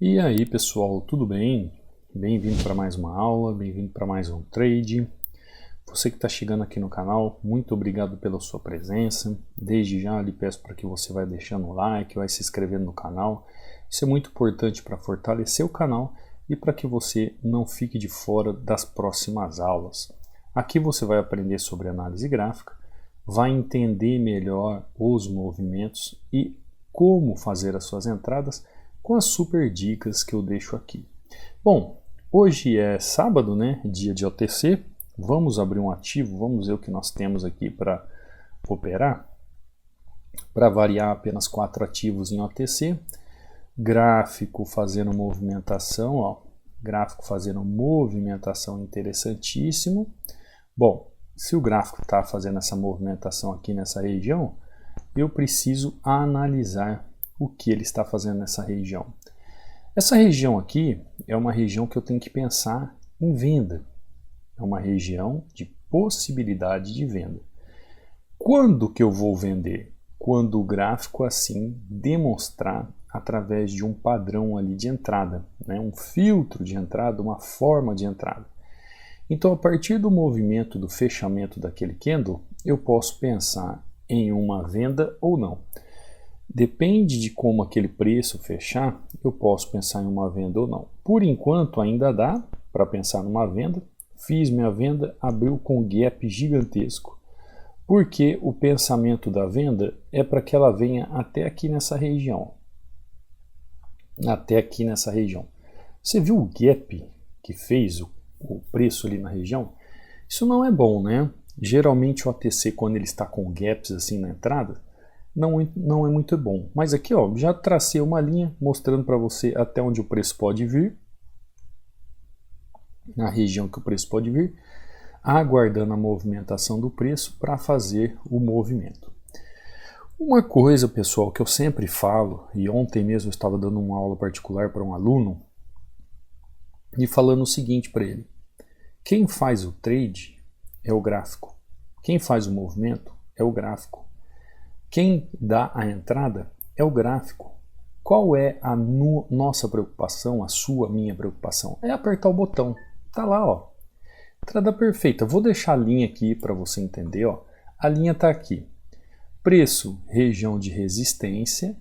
E aí pessoal, tudo bem? Bem-vindo para mais uma aula, bem-vindo para mais um trade. Você que está chegando aqui no canal, muito obrigado pela sua presença. Desde já lhe peço para que você vá deixando o like, vai se inscrevendo no canal. Isso é muito importante para fortalecer o canal e para que você não fique de fora das próximas aulas. Aqui você vai aprender sobre análise gráfica, vai entender melhor os movimentos e como fazer as suas entradas com as super dicas que eu deixo aqui. Bom, hoje é sábado, né? Dia de OTC. Vamos abrir um ativo, vamos ver o que nós temos aqui para operar. Para variar, apenas 4 ativos em OTC. Gráfico fazendo movimentação, ó. Gráfico fazendo movimentação interessantíssimo. Bom, se o gráfico está fazendo essa movimentação aqui nessa região, eu preciso analisar o que ele está fazendo nessa região. Essa região aqui é uma região que eu tenho que pensar em venda. É uma região de possibilidade de venda. Quando que eu vou vender? Quando o gráfico assim demonstrar através de um padrão ali de entrada, né? Um filtro de entrada, uma forma de entrada. Então, a partir do movimento do fechamento daquele candle, eu posso pensar em uma venda ou não. Depende de como aquele preço fechar, eu posso pensar em uma venda ou não. Por enquanto ainda dá para pensar numa venda. Fiz minha venda, abriu com gap gigantesco. Porque o pensamento da venda é para que ela venha até aqui nessa região. Até aqui nessa região. Você viu o gap que fez o preço ali na região? Isso não é bom, né? Geralmente o OTC, quando ele está com gaps assim na entrada, não é muito bom. Mas aqui, ó, já tracei uma linha mostrando para você até onde o preço pode vir, na região que o preço pode vir, aguardando a movimentação do preço para fazer o movimento. Uma coisa, pessoal, que eu sempre falo, e ontem mesmo eu estava dando uma aula particular para um aluno, e falando o seguinte para ele: quem faz o trade é o gráfico, quem faz o movimento é o gráfico. Quem dá a entrada é o gráfico. Qual é a nossa preocupação, a sua, minha preocupação? É apertar o botão. Tá lá, ó. Entrada perfeita. Vou deixar a linha aqui para você entender, ó. A linha está aqui. Preço, região de resistência.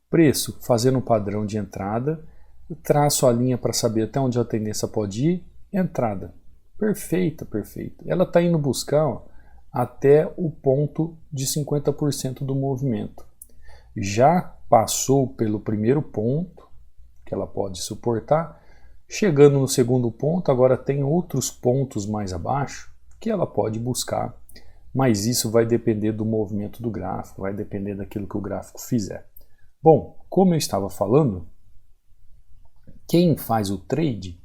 Preço, fazendo um padrão de entrada. Eu traço a linha para saber até onde a tendência pode ir. Entrada. Perfeita, perfeita. Ela está indo buscar, ó, até o ponto de 50% do movimento. Já passou pelo primeiro ponto, que ela pode suportar, chegando no segundo ponto, agora tem outros pontos mais abaixo que ela pode buscar, mas isso vai depender do movimento do gráfico, vai depender daquilo que o gráfico fizer. Bom, como eu estava falando, quem faz o trade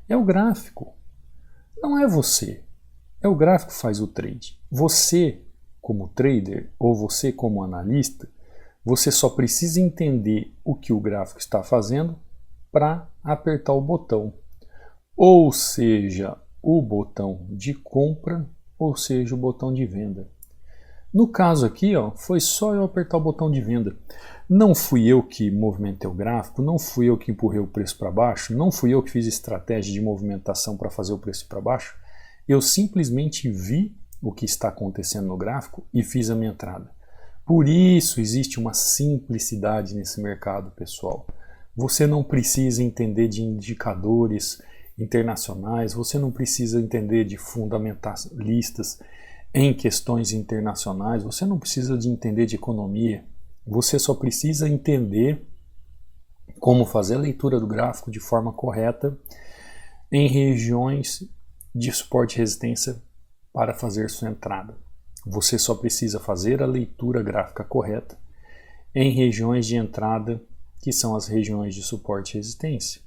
é o gráfico, não é você. É o gráfico que faz o trade. Você, como trader, ou você como analista, você só precisa entender o que o gráfico está fazendo para apertar o botão. Ou seja, o botão de compra, ou seja, o botão de venda. No caso aqui, ó, foi só eu apertar o botão de venda. Não fui eu que movimentei o gráfico, não fui eu que empurrei o preço para baixo, não fui eu que fiz estratégia de movimentação para fazer o preço para baixo. Eu simplesmente vi o que está acontecendo no gráfico e fiz a minha entrada. Por isso existe uma simplicidade nesse mercado, pessoal. Você não precisa entender de indicadores internacionais, você não precisa entender de fundamentalistas em questões internacionais, você não precisa de entender de economia, você só precisa entender como fazer a leitura do gráfico de forma correta em regiões de suporte e resistência para fazer sua entrada. Você só precisa fazer a leitura gráfica correta em regiões de entrada, que são as regiões de suporte e resistência.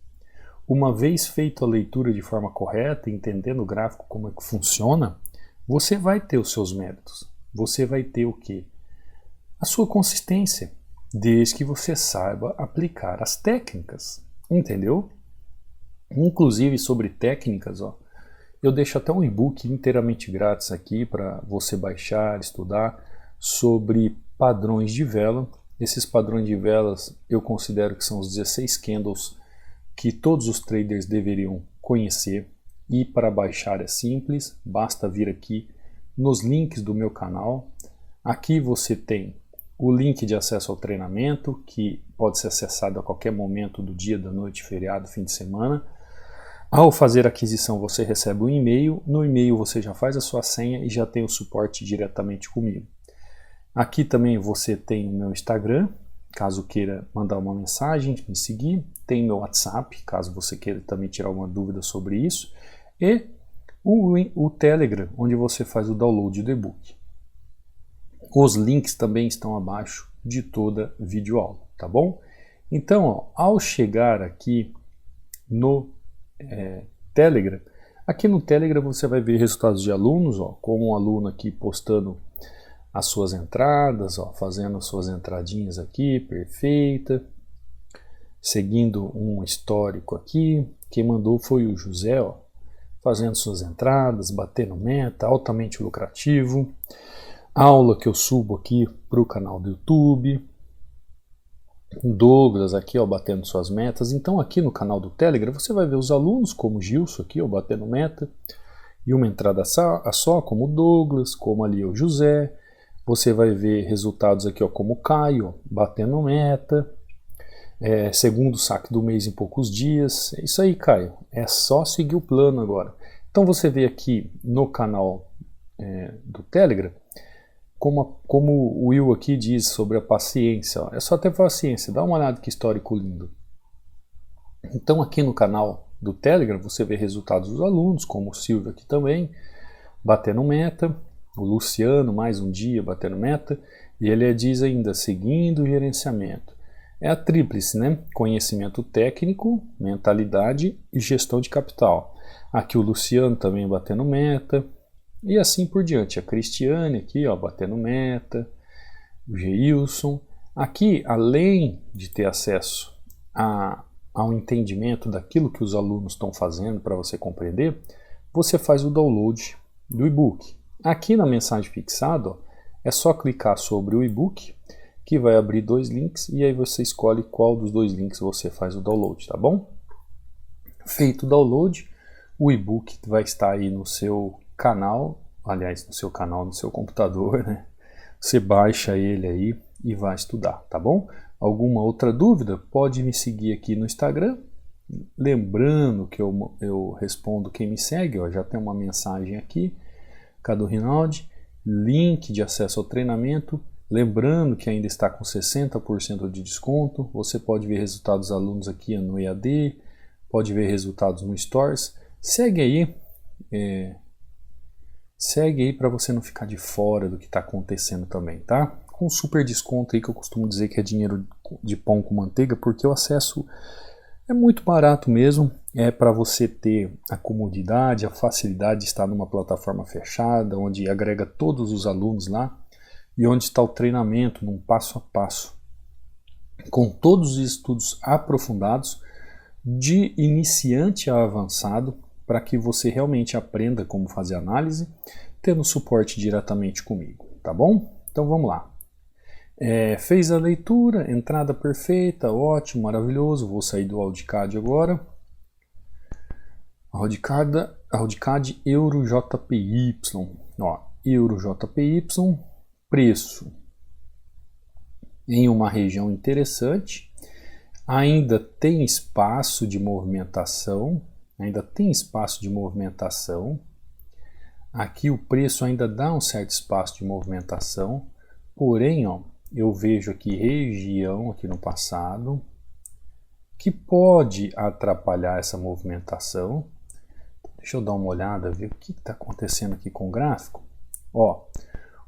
Uma vez feita a leitura de forma correta, entendendo o gráfico como é que funciona, você vai ter os seus méritos. Você vai ter o quê? A sua consistência, desde que você saiba aplicar as técnicas, entendeu? Inclusive sobre técnicas, ó, eu deixo até um e-book inteiramente grátis aqui para você baixar, estudar sobre padrões de vela Esses padrões de velas eu considero que são os 16 candles que todos os traders deveriam conhecer. E para baixar é simples, basta vir aqui nos links do meu canal. Aqui você tem o link de acesso ao treinamento, que pode ser acessado a qualquer momento do dia, da noite, feriado, fim de semana. Ao fazer a aquisição você recebe um e-mail, no e-mail você já faz a sua senha e já tem o suporte diretamente comigo. Aqui também você tem o meu Instagram, caso queira mandar uma mensagem, me seguir. Tem meu WhatsApp, caso você queira também tirar uma dúvida sobre isso. E o Telegram, onde você faz o download do e-book. Os links também estão abaixo de toda videoaula, tá bom? Então, ó, ao chegar aqui no Telegram, aqui no Telegram você vai ver resultados de alunos, ó, como um aluno aqui postando as suas entradas, ó, fazendo as suas entradinhas aqui, perfeita, seguindo um histórico aqui. Quem mandou foi o José, ó, fazendo suas entradas, batendo meta, altamente lucrativo. Aula que eu subo aqui para o canal do YouTube. Douglas aqui, ó, batendo suas metas. Então aqui no canal do Telegram você vai ver os alunos como o Gilson aqui, ó, batendo meta. E uma entrada só, como o Douglas, como ali o José. Você vai ver resultados aqui, ó, como o Caio, ó, batendo meta. Segundo saque do mês em poucos dias. É isso aí, Caio. É só seguir o plano agora. Então você vê aqui no canal do Telegram, como o Will aqui diz sobre a paciência. Ó. É só ter paciência, dá uma olhada que histórico lindo. Então aqui no canal do Telegram você vê resultados dos alunos, como o Silvio aqui também, batendo meta. O Luciano, mais um dia, batendo meta. E ele diz ainda, seguindo o gerenciamento. É a tríplice, né? Conhecimento técnico, mentalidade e gestão de capital. Aqui o Luciano também batendo meta. E assim por diante. A Cristiane aqui, ó, batendo meta. O Geilson. Aqui, além de ter acesso ao entendimento daquilo que os alunos estão fazendo para você compreender, você faz o download do e-book. Aqui na mensagem fixada, ó, é só clicar sobre o e-book, que vai abrir dois links, e aí você escolhe qual dos dois links você faz o download, tá bom? Feito o download, o e-book vai estar aí no seu canal, aliás, no seu canal, no seu computador, né? Você baixa ele aí e vai estudar, tá bom? Alguma outra dúvida? Pode me seguir aqui no Instagram. Lembrando que eu respondo quem me segue, ó, já tem uma mensagem aqui, Cadu Rinaldi, link de acesso ao treinamento. Lembrando que ainda está com 60% de desconto. Você pode ver resultados dos alunos aqui no EAD, pode ver resultados no Stores. Segue aí para você não ficar de fora do que está acontecendo também, tá? Com super desconto aí, que eu costumo dizer que é dinheiro de pão com manteiga, porque o acesso é muito barato mesmo. É para você ter a comodidade, a facilidade de estar numa plataforma fechada, onde agrega todos os alunos lá, e onde está o treinamento num passo a passo, com todos os estudos aprofundados, de iniciante a avançado, para que você realmente aprenda como fazer análise, tendo suporte diretamente comigo, tá bom? Então vamos lá. Fez a leitura, entrada perfeita, ótimo, maravilhoso. Vou sair do Audicad agora. Audicad Euro JPY. Ó, Euro JPY, preço em uma região interessante. Ainda tem espaço de movimentação. Aqui o preço ainda dá um certo espaço de movimentação. Porém, ó, eu vejo aqui região aqui no passado que pode atrapalhar essa movimentação. Deixa eu dar uma olhada, ver o que está acontecendo aqui com o gráfico. Ó,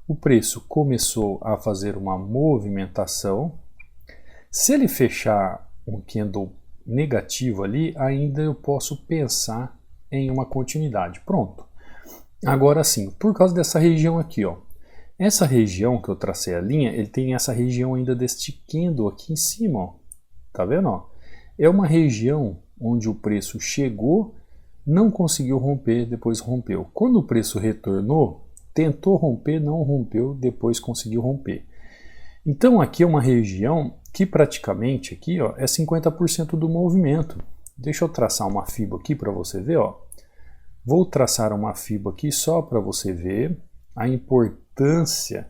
o preço começou a fazer uma movimentação. Se ele fechar um candle negativo ali, ainda eu posso pensar em uma continuidade. Pronto. Agora sim, por causa dessa região aqui, ó. Essa região que eu tracei a linha, ele tem essa região ainda deste candle aqui em cima, ó. Tá vendo, ó? É uma região onde o preço chegou, não conseguiu romper, depois rompeu. Quando o preço retornou, tentou romper, não rompeu, depois conseguiu romper. Então aqui é uma região que praticamente aqui, ó, é 50% do movimento. Deixa eu traçar uma FIBO aqui para você ver, ó. Vou traçar uma FIBO aqui só para você ver a importância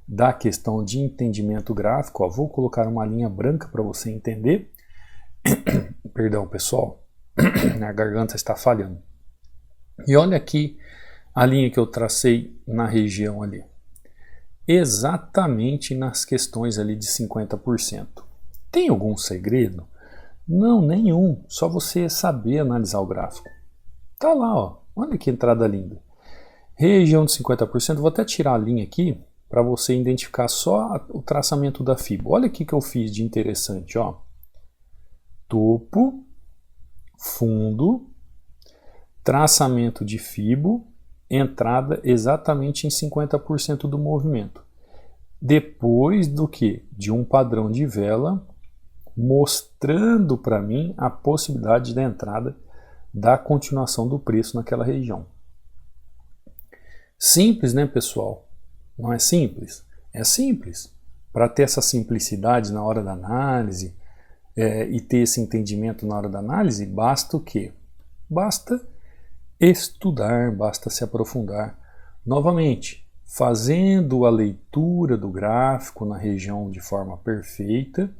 da questão de entendimento gráfico. Ó, vou colocar uma linha branca para você entender. Perdão, pessoal, a garganta está falhando. E olha aqui a linha que eu tracei na região ali. Exatamente nas questões ali de 50%. Tem algum segredo? Não, nenhum. Só você saber analisar o gráfico. Tá lá, ó. Olha que entrada linda. Região de 50%. Vou até tirar a linha aqui para você identificar só o traçamento da FIBO. Olha o que eu fiz de interessante, ó. Topo, fundo, traçamento de FIBO, entrada exatamente em 50% do movimento. Depois do que? De um padrão de vela mostrando para mim a possibilidade da entrada da continuação do preço naquela região. Simples, né, pessoal? Não é simples? É simples. Para ter essa simplicidade na hora da análise e ter esse entendimento na hora da análise, basta o quê? Basta estudar, basta se aprofundar. Novamente, fazendo a leitura do gráfico na região de forma perfeita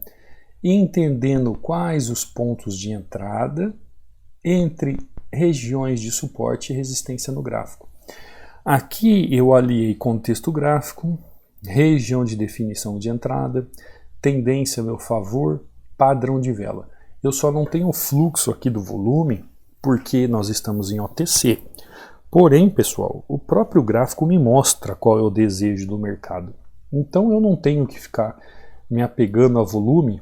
e entendendo quais os pontos de entrada entre regiões de suporte e resistência no gráfico. Aqui eu aliei contexto gráfico, região de definição de entrada, tendência a meu favor, padrão de vela. Eu só não tenho o fluxo aqui do volume porque nós estamos em OTC. Porém, pessoal, o próprio gráfico me mostra qual é o desejo do mercado. Então eu não tenho que ficar me apegando a volume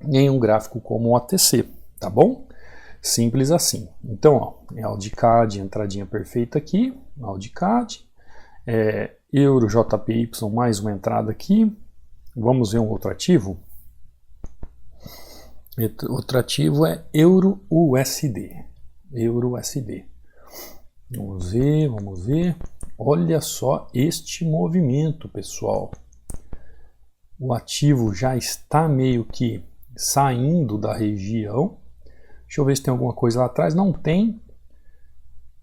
em um gráfico como o OTC, tá bom? Simples assim. Então, ó, é Audicad, entradinha perfeita aqui, Audicad, Euro JPY, mais uma entrada aqui. Vamos ver um outro ativo? Outro ativo é Euro USD. Euro USD. Vamos ver. Olha só este movimento, pessoal. O ativo já está meio que saindo da região. Deixa eu ver se tem alguma coisa lá atrás. Não tem.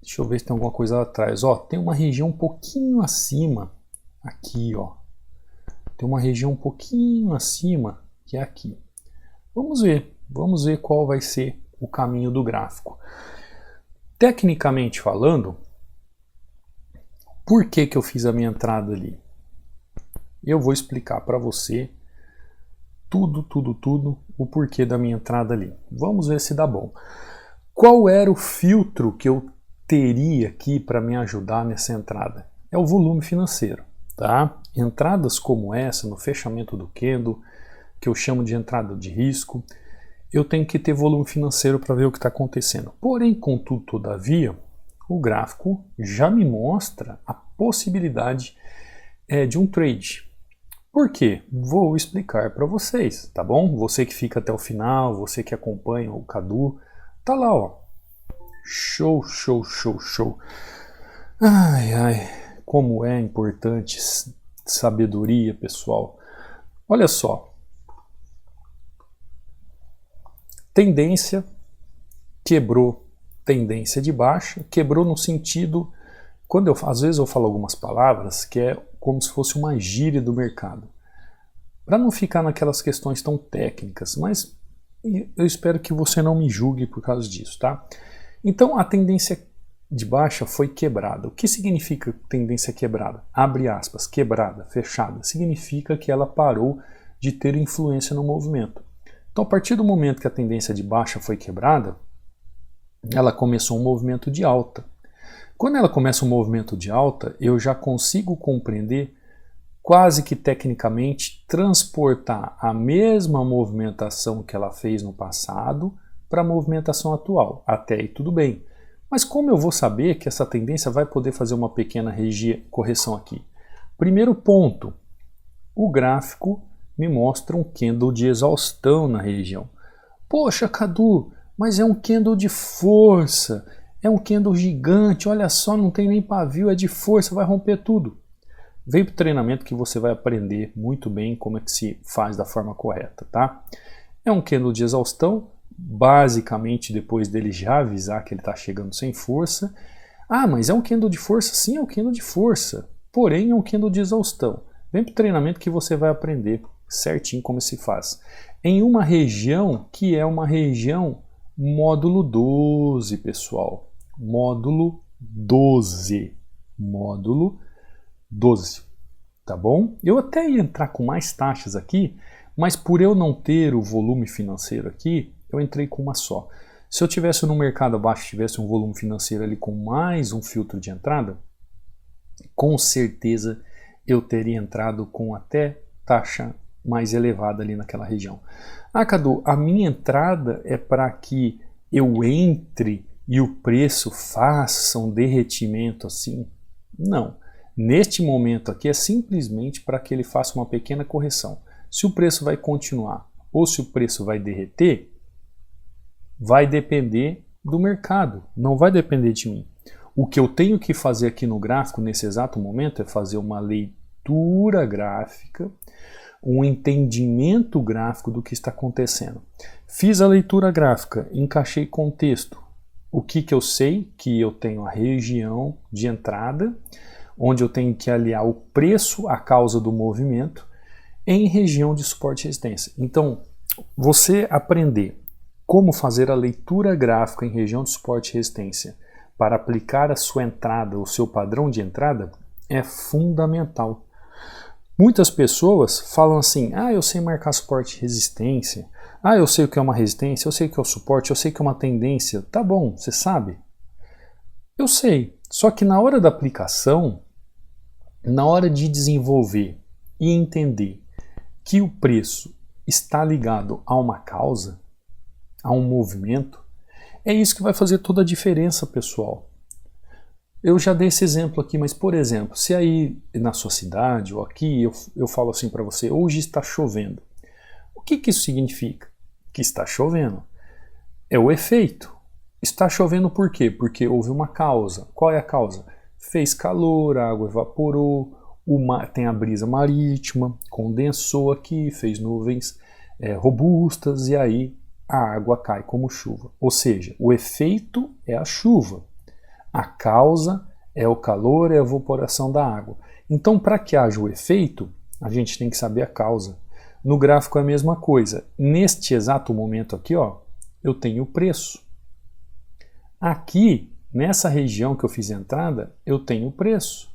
Deixa eu ver se tem alguma coisa lá atrás. Ó, tem uma região um pouquinho acima. Aqui, ó. Tem uma região um pouquinho acima, que é aqui. Vamos ver qual vai ser o caminho do gráfico. Tecnicamente falando, por que eu fiz a minha entrada ali? Eu vou explicar para você tudo o porquê da minha entrada ali. Vamos ver se dá bom. Qual era o filtro que eu teria aqui para me ajudar nessa entrada? É o volume financeiro, tá? Entradas como essa, no fechamento do candle, que eu chamo de entrada de risco, eu tenho que ter volume financeiro para ver o que está acontecendo. Porém, contudo, todavia, o gráfico já me mostra a possibilidade de um trade. Por quê? Vou explicar para vocês, tá bom? Você que fica até o final, você que acompanha o Cadu, tá lá, ó. Show. Ai, como é importante sabedoria, pessoal. Olha só. Tendência, quebrou tendência de baixa, quebrou no sentido, às vezes eu falo algumas palavras que é como se fosse uma gíria do mercado. Para não ficar naquelas questões tão técnicas, mas eu espero que você não me julgue por causa disso, tá? Então a tendência de baixa foi quebrada. O que significa tendência quebrada? Abre aspas, quebrada, fechada. Significa que ela parou de ter influência no movimento. Então, a partir do momento que a tendência de baixa foi quebrada, ela começou um movimento de alta. Quando ela começa um movimento de alta, eu já consigo compreender, quase que tecnicamente, transportar a mesma movimentação que ela fez no passado para a movimentação atual. Até aí tudo bem. Mas como eu vou saber que essa tendência vai poder fazer uma pequena correção aqui? Primeiro ponto, o gráfico me mostra um candle de exaustão na região. Poxa, Cadu, mas é um candle de força, é um candle gigante, olha só, não tem nem pavio, é de força, vai romper tudo. Vem para o treinamento que você vai aprender muito bem como é que se faz da forma correta, tá? É um candle de exaustão, basicamente depois dele já avisar que ele está chegando sem força. Ah, mas é um candle de força? Sim, é um candle de força, porém é um candle de exaustão. Vem para o treinamento que você vai aprender certinho como se faz. Em uma região que é uma região módulo 12, pessoal. Módulo 12. Módulo 12. Tá bom? Eu até ia entrar com mais taxas aqui, mas por eu não ter o volume financeiro aqui, eu entrei com uma só. Se eu tivesse no mercado abaixo, tivesse um volume financeiro ali com mais um filtro de entrada, com certeza eu teria entrado com até taxa mais elevada ali naquela região. Ah, Cadu, a minha entrada é para que eu entre e o preço faça um derretimento assim? Não. Neste momento aqui é simplesmente para que ele faça uma pequena correção. Se o preço vai continuar ou se o preço vai derreter, vai depender do mercado, não vai depender de mim. O que eu tenho que fazer aqui no gráfico nesse exato momento é fazer uma leitura gráfica, um entendimento gráfico do que está acontecendo. Fiz a leitura gráfica, encaixei contexto. O que eu sei? Que eu tenho a região de entrada, onde eu tenho que aliar o preço à causa do movimento, em região de suporte e resistência. Então, você aprender como fazer a leitura gráfica em região de suporte e resistência para aplicar a sua entrada, o seu padrão de entrada, é fundamental. Muitas pessoas falam assim, ah, eu sei marcar suporte e resistência, ah, eu sei o que é uma resistência, eu sei o que é o suporte, eu sei o que é uma tendência. Tá bom, você sabe? Eu sei, só que na hora da aplicação, na hora de desenvolver e entender que o preço está ligado a uma causa, a um movimento, é isso que vai fazer toda a diferença, pessoal. Eu já dei esse exemplo aqui, mas por exemplo, se aí na sua cidade ou aqui eu falo assim para você, hoje está chovendo. O que isso significa? Que está chovendo. É o efeito. Está chovendo por quê? Porque houve uma causa. Qual é a causa? Fez calor, a água evaporou, tem a brisa marítima, condensou aqui, fez nuvens robustas e aí a água cai como chuva. Ou seja, o efeito é a chuva. A causa é o calor e a evaporação da água. Então, para que haja o efeito, a gente tem que saber a causa. No gráfico é a mesma coisa. Neste exato momento aqui, ó, eu tenho o preço. Aqui, nessa região que eu fiz a entrada, eu tenho o preço.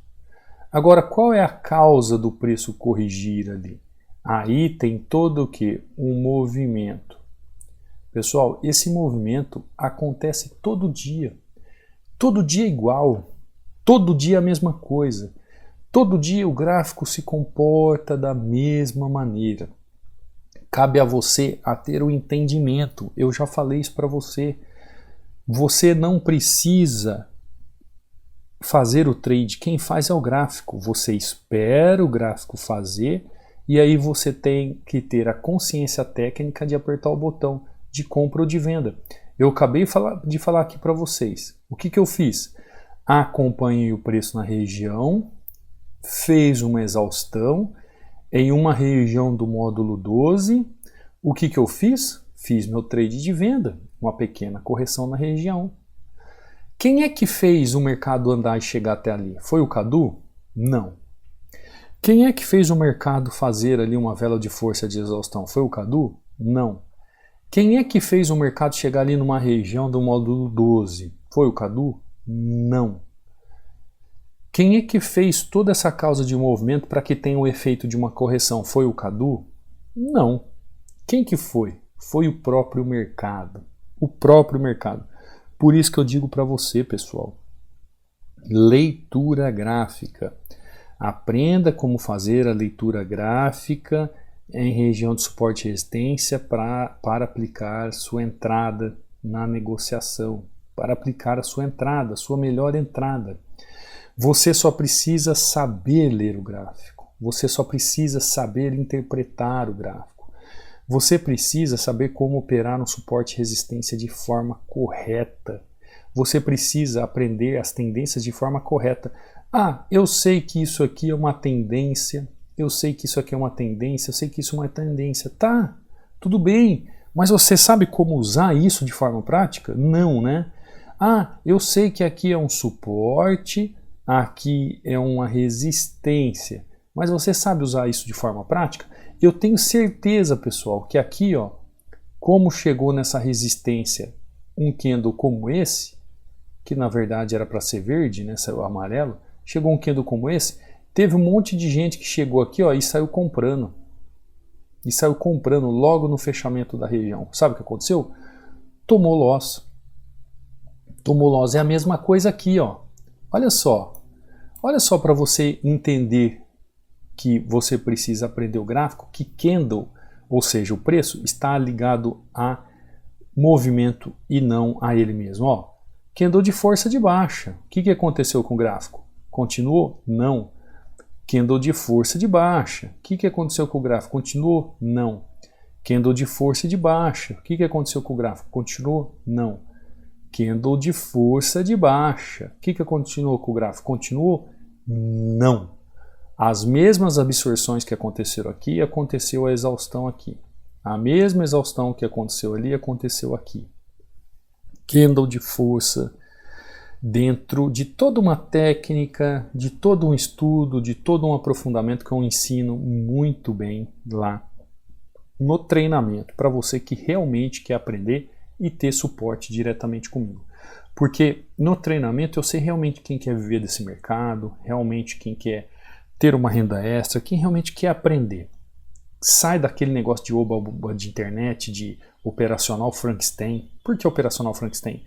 Agora, qual é a causa do preço corrigir ali? Aí tem todo o quê? Um movimento. Pessoal, esse movimento acontece todo dia. Todo dia é igual. Todo dia é a mesma coisa. Todo dia o gráfico se comporta da mesma maneira. Cabe a você a ter o entendimento. Eu já falei isso para você. Você não precisa fazer o trade. Quem faz é o gráfico. Você espera o gráfico fazer e aí você tem que ter a consciência técnica de apertar o botão de compra ou de venda. Eu acabei de falar aqui para vocês. O que eu fiz? Acompanhei o preço na região, fez uma exaustão em uma região do módulo 12. O que eu fiz? Fiz meu trade de venda, uma pequena correção na região. Quem é que fez o mercado andar e chegar até ali? Foi o Cadu? Não. Quem é que fez o mercado fazer ali uma vela de força de exaustão? Foi o Cadu? Não. Quem é que fez o mercado chegar ali numa região do módulo 12? Foi o Cadu? Não. Quem é que fez toda essa causa de movimento para que tenha o efeito de uma correção? Foi o Cadu? Não. Quem que foi? Foi o próprio mercado. O próprio mercado. Por isso que eu digo para você, pessoal, leitura gráfica. Aprenda como fazer a leitura gráfica em região de suporte e resistência para aplicar sua entrada na negociação, para aplicar a sua entrada, a sua melhor entrada. Você só precisa saber ler o gráfico, você só precisa saber interpretar o gráfico, você precisa saber como operar no suporte e resistência de forma correta, você precisa aprender as tendências de forma correta. Ah, eu sei que isso aqui é uma tendência, eu sei que isso aqui é uma tendência, eu sei que isso é uma tendência. Tá, tudo bem, mas você sabe como usar isso de forma prática? Não, né? Ah, eu sei que aqui é um suporte, aqui é uma resistência, mas você sabe usar isso de forma prática? Eu tenho certeza, pessoal, que aqui, ó, como chegou nessa resistência um candle como esse, que na verdade era para ser verde, né, saiu amarelo, chegou um candle como esse, teve um monte de gente que chegou aqui, ó, e saiu comprando. E saiu comprando logo no fechamento da região. Sabe o que aconteceu? Tomou loss. Tomou loss. É a mesma coisa aqui, ó. Olha só. Olha só para você entender que você precisa aprender o gráfico, que candle, ou seja, o preço, está ligado a movimento e não a ele mesmo. Ó, candle de força de baixa. O que aconteceu com o gráfico? Continuou? Não. Candle de força de baixa. O que aconteceu com o gráfico? Continuou? Não. Candle de força de baixa. O que aconteceu com o gráfico? Continuou? Não. Candle de força de baixa. O que continuou com o gráfico? Continuou? Não. As mesmas absorções que aconteceram aqui, aconteceu a exaustão aqui. A mesma exaustão que aconteceu ali, aconteceu aqui. Candle de força dentro de toda uma técnica, de todo um estudo, de todo um aprofundamento que eu ensino muito bem lá no treinamento, para você que realmente quer aprender e ter suporte diretamente comigo. Porque no treinamento eu sei realmente quem quer viver desse mercado, realmente quem quer ter uma renda extra, quem realmente quer aprender. Sai daquele negócio de oba-oba de internet, de operacional Frankenstein. Por que operacional Frankenstein?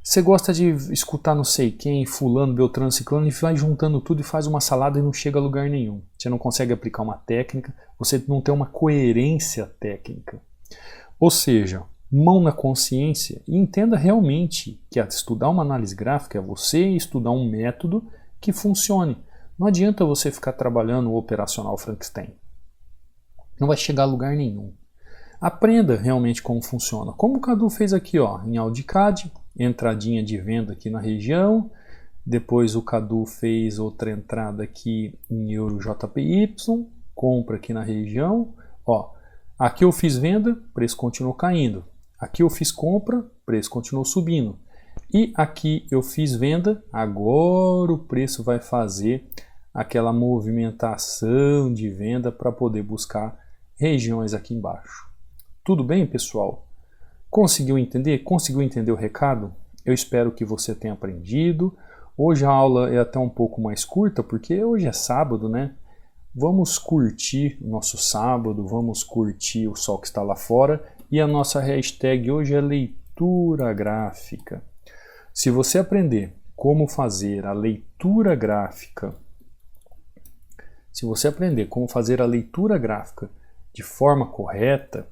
Você gosta de escutar não sei quem, fulano, beltrano, ciclano, e vai juntando tudo e faz uma salada e não chega a lugar nenhum. Você não consegue aplicar uma técnica, você não tem uma coerência técnica. Ou seja, mão na consciência e entenda realmente que estudar uma análise gráfica é você estudar um método que funcione. Não adianta você ficar trabalhando o operacional Frankenstein. Não vai chegar a lugar nenhum. Aprenda realmente como funciona. Como o Cadu fez aqui, ó, em Audicad, entradinha de venda aqui na região. Depois o Cadu fez outra entrada aqui em EuroJPY, compra aqui na região. Ó, aqui eu fiz venda, preço continuou caindo. Aqui eu fiz compra, preço continuou subindo. E aqui eu fiz venda, agora o preço vai fazer aquela movimentação de venda para poder buscar regiões aqui embaixo. Tudo bem, pessoal? Conseguiu entender? Conseguiu entender o recado? Eu espero que você tenha aprendido. Hoje a aula é até um pouco mais curta, porque hoje é sábado, né? Vamos curtir o nosso sábado, vamos curtir o sol que está lá fora. E a nossa hashtag hoje é leitura gráfica. Se você aprender como fazer a leitura gráfica, de forma correta,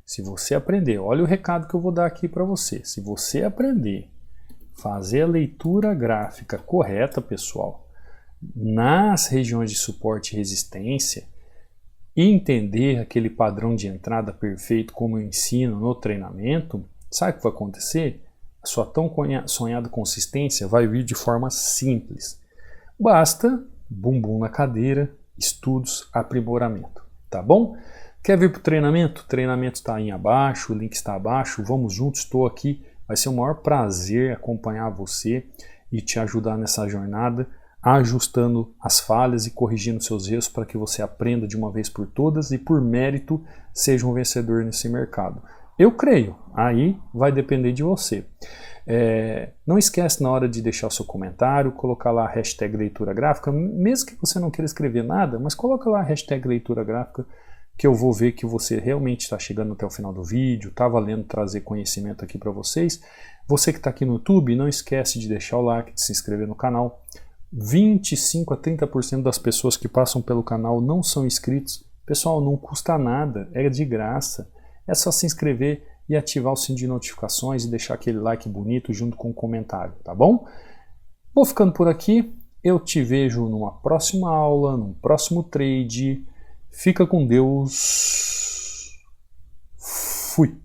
se você aprender, olha o recado que eu vou dar aqui para você. Se você aprender a fazer a leitura gráfica correta, pessoal, nas regiões de suporte e resistência, e entender aquele padrão de entrada perfeito como eu ensino no treinamento, sabe o que vai acontecer? A sua tão sonhada consistência vai vir de forma simples. Basta bumbum na cadeira, estudos, aprimoramento, tá bom? Quer vir para o treinamento? O treinamento está aí abaixo, o link está abaixo, vamos juntos, estou aqui, vai ser um maior prazer acompanhar você e te ajudar nessa jornada, ajustando as falhas e corrigindo seus erros para que você aprenda de uma vez por todas e por mérito seja um vencedor nesse mercado. Eu creio, aí vai depender de você. Não esquece na hora de deixar o seu comentário, colocar lá a hashtag leitura gráfica, mesmo que você não queira escrever nada, mas coloca lá a hashtag leitura gráfica, que eu vou ver que você realmente está chegando até o final do vídeo, está valendo trazer conhecimento aqui para vocês. Você que está aqui no YouTube, não esquece de deixar o like, de se inscrever no canal. 25 a 30% das pessoas que passam pelo canal não são inscritos. Pessoal, não custa nada, é de graça. É só se inscrever e ativar o sininho de notificações e deixar aquele like bonito junto com o comentário, tá bom? Vou ficando por aqui, eu te vejo numa próxima aula, num próximo trade. Fica com Deus. Fui.